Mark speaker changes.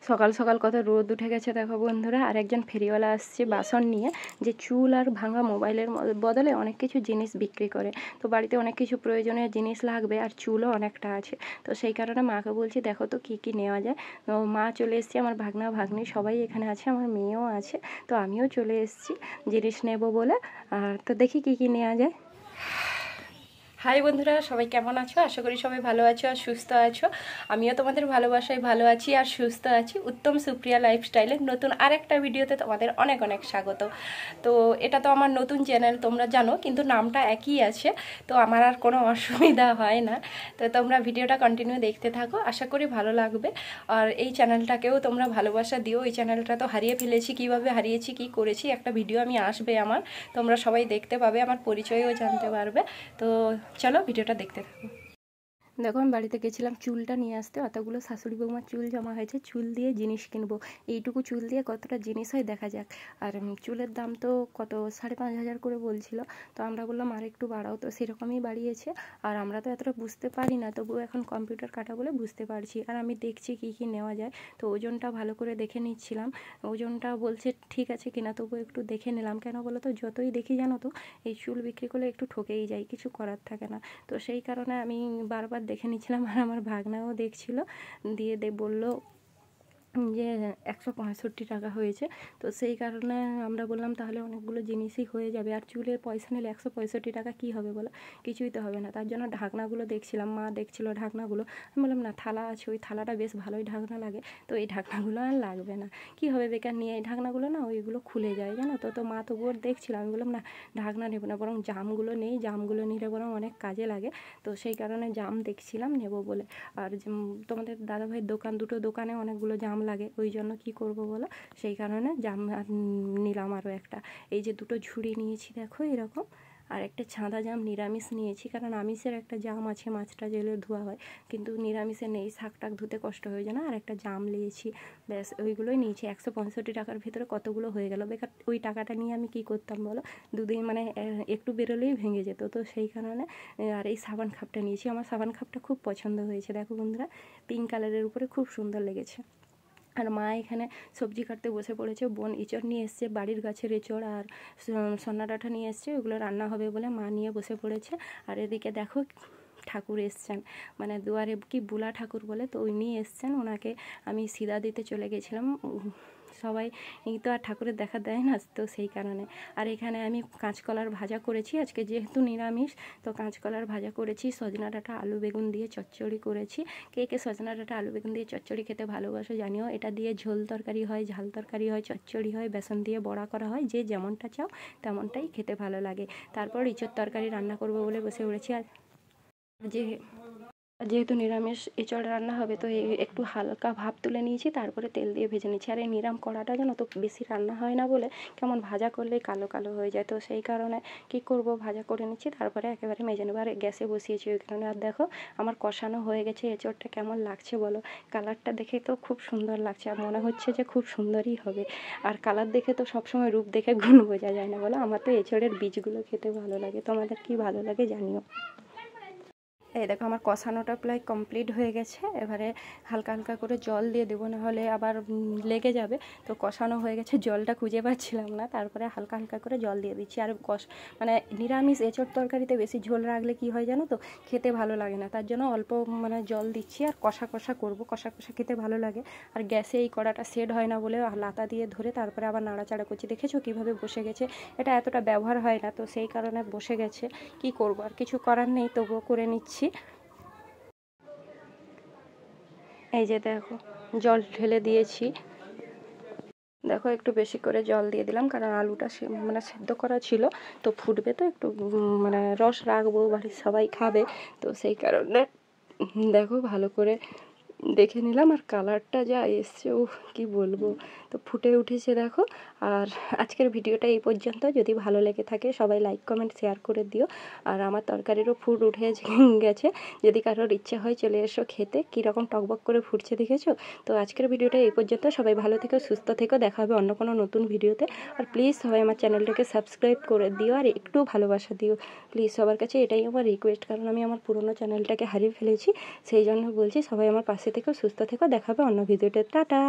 Speaker 1: সকাল সকাল কত রোদ উঠে গেছে দেখো বন্ধুরা। আর একজন ফেরিওয়ালা আসছে বাসন নিয়ে, যে চুল আর ভাঙা মোবাইলের বদলে অনেক কিছু জিনিস বিক্রি করে। তো বাড়িতে অনেক কিছু প্রয়োজনীয় জিনিস লাগবে, আর চুলও অনেকটা আছে। তো সেই কারণে মাকে বলছি দেখো তো কী কী নেওয়া যায়। তো মা চলে এসছে, আমার ভাগনা ভাগ্নি সবাই এখানে আছে, আমার মেয়েও আছে। তো আমিও চলে এসেছি জিনিস নেব বলে। আর তো দেখি কী কী নেওয়া যায়। হাই বন্ধুরা, সবাই কেমন আছো? আশা করি সবাই ভালো আছো আর সুস্থ আছো। আমিও তোমাদের ভালোবাসায় ভালো আছি আর সুস্থ আছি। উত্তম সুপ্রিয়া লাইফস্টাইলের নতুন আরেকটা ভিডিওতে তোমাদের অনেক অনেক স্বাগত। তো এটা তো আমার নতুন চ্যানেল, তোমরা জানো, কিন্তু নামটা একই আছে। তো আমার আর কোনো অসুবিধা হয় না। তো তোমরা ভিডিওটা কন্টিনিউ দেখতে থাকো, আশা করি ভালো লাগবে। আর এই চ্যানেলটাকেও তোমরা ভালোবাসা দিও। এই চ্যানেলটা তো হারিয়ে ফেলেছি, কিভাবে হারিয়েছি, কি করেছি, একটা ভিডিও আমি আসবে আমার, তোমরা সবাই দেখতে পাবে, আমার পরিচয়ও জানতে পারবে। তো চলো ভিডিওটা দেখতে থাকো। দেখো আমি বাড়িতে গেছিলাম চুলটা নিয়ে আসতে, অতগুলো শাশুড়ি বৌমার চুল জমা হয়েছে, চুল দিয়ে জিনিস কিনবো। এইটুকু চুল দিয়ে কতটা জিনিস হয় দেখা যাক। আর চুলের দাম তো কত 5,500 করে বলছিল। তো আমরা বললাম আর একটু বাড়াও, তো সেরকমই বাড়িয়েছে। আর আমরা তো এতটা বুঝতে পারি না, তবুও এখন কম্পিউটার কাটা বলে বুঝতে পারছি। আর আমি দেখছি কী কী নেওয়া যায়। তো ওজনটা ভালো করে দেখে নিচ্ছিলাম, ওজনটা বলছে ঠিক আছে কিনা, তবুও একটু দেখে নিলাম। কেন বলো তো, যতই দেখি জানো তো এই চুল বিক্রি করলে একটু ঠকেই যায়, কিছু করার থাকে না। তো সেই কারণে আমি বারবার দেখে নিচ্ছিলাম, আর আমার ভাগনাও দেখছিল, দিয়ে বললো যে 165 টাকা হয়েছে। তো সেই কারণে আমরা বললাম তাহলে অনেকগুলো জিনিসই হয়ে যাবে। আর চুলের পয়সা নিলে 165 টাকা কী হবে বলো, কিছুই তো হবে না। তার জন্য ঢাকনাগুলো দেখছিলাম, মা দেখছিল ঢাকনাগুলো। আমি বললাম না, থালা আছে, ওই থালাটা বেশ ভালোই ঢাকনা লাগে, তো এই ঢাকনাগুলো আর লাগবে না। কি হবে বেকার নিয়ে, এই ঢাকনাগুলো না ওইগুলো খুলে যায় জানো তো। তো মা তো বোর দেখছিল, আমি বললাম না ঢাকনা নেব না, বরং জামগুলো নেই, জামগুলো নিলে বরং অনেক কাজে লাগে। তো সেই কারণে জাম দেখছিলাম নেব বলে। আর তোমাদের দাদাভাইয়ের দোকান, দুটো দোকানে অনেকগুলো জাম লাগে, ওই জন্য কি করব বলো, সেই কারণে জাম নিলাম আরও একটা। এই যে দুটো ঝুড়ি নিয়েছি দেখো এরকম। আর একটা ছাঁদা জাম নিরামিষ নিয়েছি, কারণ আমিষের একটা জাম আছে, মাছটা জেলে ধোয়া হয়, কিন্তু নিরামিষে নেই, শাক টাক ধুতে কষ্ট হয়ে যায় না। আর একটা জাম নিয়েছি, ব্যাস ওইগুলোই নিয়েছি। 165 টাকার ভিতরে কতগুলো হয়ে গেল বেকার। ওই টাকাটা নিয়ে আমি কি করতাম বলো, দুদিন মানে একটু বেরোলেই ভেঙে যেত। তো সেই কারণে আর এই সাবান কাপটা নিয়েছি, আমার সাবান কাপটা খুব পছন্দ হয়েছে দেখো বন্ধুরা, পিঙ্ক কালারের উপরে খুব সুন্দর লেগেছে। আর মা এখানে সবজি কাটতে বসে পড়েছে, বোন এঁচড় নিয়ে এসছে, বাড়ির গাছের এঁচড়, আর সন্না ডাঁটা নিয়ে এসছে, ওগুলো রান্না হবে বলে মা নিয়ে বসে পড়েছে। আর এদিকে দেখো ঠাকুর এসছেন, মানে দুয়ারে কি বুলা ঠাকুর বলে, তো উনি এসছেন, ওনাকে আমি সিদা দিতে চলে গেছিলাম। সবাই তো আর ঠাকুরের দেখা দেয় না, তো সেই কারণে। আর এখানে আমি কাঁচকলার ভাজা করেছি আজকে, যেহেতু নিরামিষ, তো কাঁচকলার ভাজা করেছি, সজনা ডাঁটা আলু বেগুন দিয়ে চচ্চড়ি করেছি। কে কে সজনা ডাঁটা আলু বেগুন দিয়ে চচ্চড়ি খেতে ভালোবাসো জানিও। এটা দিয়ে ঝোল তরকারি হয়, ঝাল তরকারি হয়, চচ্চড়ি হয়, বেসন দিয়ে বড়া করা হয়, যে যেমনটা চাও তেমনটাই খেতে ভালো লাগে। তারপর ইঁচড় তরকারি রান্না করবো বলে বসে পড়েছি। আর যেহেতু নিরামিষ এঁচড় রান্না হবে, তো একটু হালকা ভাপ তুলে নিয়েছি, তারপরে তেল দিয়ে ভেজে নিচ্ছি। আর এই নিরাম কড়াটা যেন তো বেশি রান্না হয় না বলে কেমন ভাজা করলেই কালো কালো হয়ে যায়, তো সেই কারণে কি করব, ভাজা করে নিচ্ছি, তারপরে একেবারে মেজে নেবো। আর গ্যাসে বসিয়েছি ওই কারণে। আর দেখো আমার কষানো হয়ে গেছে, এঁচড়টা কেমন লাগছে বলো, কালারটা দেখে তো খুব সুন্দর লাগছে, আর মনে হচ্ছে যে খুব সুন্দরই হবে। আর কালার দেখে তো সবসময় রূপ দেখে গুণ বোঝা যায় না বলো। আমার তো এঁচড়ের বীজগুলো খেতে ভালো লাগে, তোমাদের কি ভালো লাগে জানিও। এই দেখো আমার কষানোটা প্রায় কমপ্লিট হয়ে গেছে, এবারে হালকা হালকা করে জল দিয়ে দেবো, নাহলে আবার লেগে যাবে। তো কষানো হয়ে গেছে, জলটা খুঁজে পাচ্ছিলাম না, তারপরে হালকা হালকা করে জল দিয়ে দিচ্ছি। আর মানে নিরামিষ এঁচড় তরকারিতে বেশি ঝোল রাখলে কি হয় জানো তো, খেতে ভালো লাগে না, তার জন্য অল্প মানে জল দিচ্ছি। আর কষা কষা করবো, কষা কষা খেতে ভালো লাগে। আর গ্যাসে এই কড়াটা সেট হয় না বলে লাতা দিয়ে ধরে তারপরে আবার নাড়াচাড়া করছি, দেখেছো কীভাবে বসে গেছে। এটা এতটা ব্যবহার হয় না, তো সেই কারণে বসে গেছে, কি করব, আর কিছু করার নেই, তবুও করে নিচ্ছি। এই যে দেখো জল ঢেলে দিয়েছি, দেখো একটু বেশি করে জল দিয়ে দিলাম, কারণ আলুটা মানে সেদ্ধ করা ছিল, তো ফুটবে, তো একটু মানে রস রাখবো, বাড়ির সবাই খাবে, তো সেই কারণে দেখো ভালো করে দেখে নিলাম। আর কালারটা যা এসছে, কি বলবো, তো ফুটে উঠেছে দেখো। আর আজকের ভিডিওটা এই পর্যন্ত, যদি ভালো লেগে থাকে সবাই লাইক কমেন্ট শেয়ার করে দিও। আর আমার তরকারিরও ফুট উঠে গেছে, যদি কারোর ইচ্ছে হয় চলে এসো খেতে, কীরকম টকবক করে ফুটছে দেখেছো। তো আজকের ভিডিওটা এই পর্যন্ত, সবাই ভালো থেকো, সুস্থ থেকো, দেখা হবে অন্য কোনো নতুন ভিডিওতে। আর প্লিজ সবাই আমার চ্যানেলটাকে সাবস্ক্রাইব করে দিও, আর একটু ভালোবাসা দিও প্লিজ, সবার কাছে এটাই আমার রিকোয়েস্ট, কারণ আমি আমার পুরোনো চ্যানেলটাকে হারিয়ে ফেলেছি, সেই জন্য বলছি সবাই আমার পাশে থেকো, সুস্থ থেকো, দেখা হবে অন্য ভিডিওতে। টাটা।